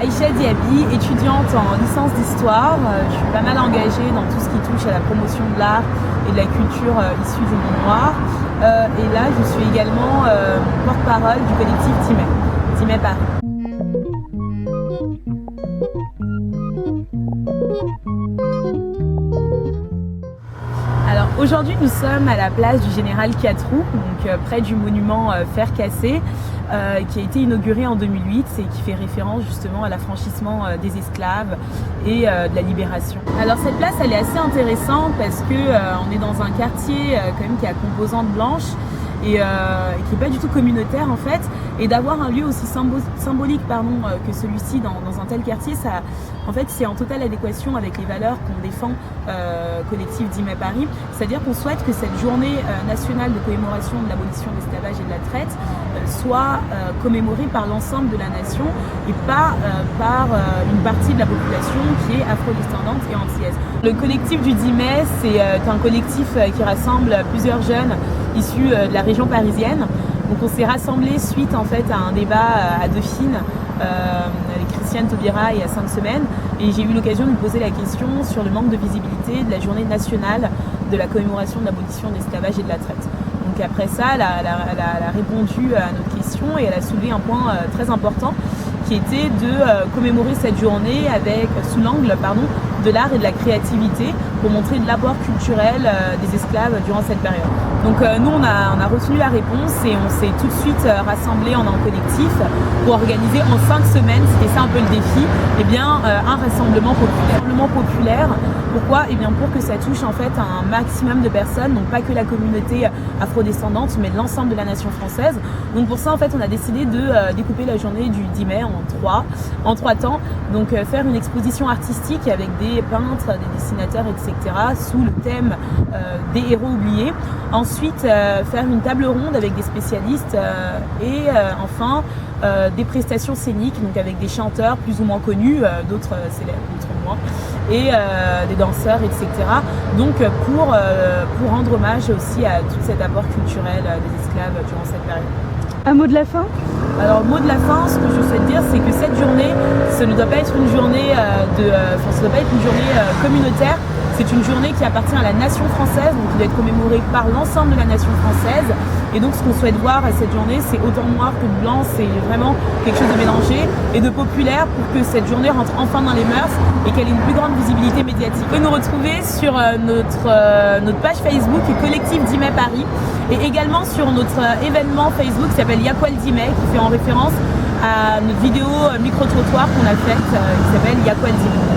Aïcha Diaby, étudiante en licence d'histoire. Je suis pas mal engagée dans tout ce qui touche à la promotion de l'art et de la culture issue du monde noir. Et là, je suis également porte-parole du collectif Dimay Paris. Alors aujourd'hui, nous sommes à la place du Général 4 Roues, donc près du monument Fer Cassé, qui a été inauguré en 2008 et qui fait référence justement à l'affranchissement des esclaves et de la libération. Alors cette place, elle est assez intéressante parce que on est dans un quartier quand même qui a composante blanche et qui n'est pas du tout communautaire en fait, et d'avoir un lieu aussi symbolique que celui-ci dans un tel quartier, ça, en fait, c'est en totale adéquation avec les valeurs qu'on défend collectif Dimay Paris, c'est-à-dire qu'on souhaite que cette journée nationale de commémoration de l'abolition de l'esclavage et de la traite soit commémorée par l'ensemble de la nation et pas par une partie de la population qui est afro-descendante et antillaise. Le collectif du Dimay, c'est un collectif qui rassemble plusieurs jeunes issus de la région parisienne. Donc on s'est rassemblés suite en fait à un débat à Dauphine avec Christiane Taubira il y a 5 semaines, et j'ai eu l'occasion de lui poser la question sur le manque de visibilité de la journée nationale de la commémoration de l'abolition de l'esclavage et de la traite. Donc après ça, elle a répondu à notre question et elle a soulevé un point très important qui était de commémorer cette journée sous l'angle de l'art et de la créativité pour montrer l'apport culturel des esclaves durant cette période. Donc nous on a retenu la réponse et on s'est tout de suite rassemblés en un collectif pour organiser en 5 semaines, c'était ça un peu le défi, un rassemblement populaire. Pourquoi ? Pour que ça touche en fait un maximum de personnes, donc pas que la communauté afrodescendante, mais l'ensemble de la nation française. Donc pour ça en fait on a décidé de découper la journée du Dimay en trois temps. Donc faire une exposition artistique avec des peintres, des dessinateurs, etc. sous le thème des héros oubliés. Ensuite faire une table ronde avec des spécialistes et enfin des prestations scéniques, donc avec des chanteurs plus ou moins connus, d'autres célèbres, d'autres moins, et des danseurs, etc. Donc pour rendre hommage aussi à tout cet apport culturel des esclaves durant cette période. Un mot de la fin ? Alors, mot de la fin, ce que je souhaite dire, c'est que cette journée, ce ne doit pas être une journée communautaire. C'est une journée qui appartient à la nation française, donc qui doit être commémorée par l'ensemble de la nation française. Et donc ce qu'on souhaite voir à cette journée, c'est autant noir que de blanc, c'est vraiment quelque chose de mélangé et de populaire pour que cette journée rentre enfin dans les mœurs et qu'elle ait une plus grande visibilité médiatique. Vous pouvez nous retrouver sur notre page Facebook Collectif Dimay Paris et également sur notre événement Facebook qui s'appelle Yakwal Dimay, qui fait en référence à notre vidéo micro-trottoir qu'on a faite qui s'appelle Yakwal Dimay.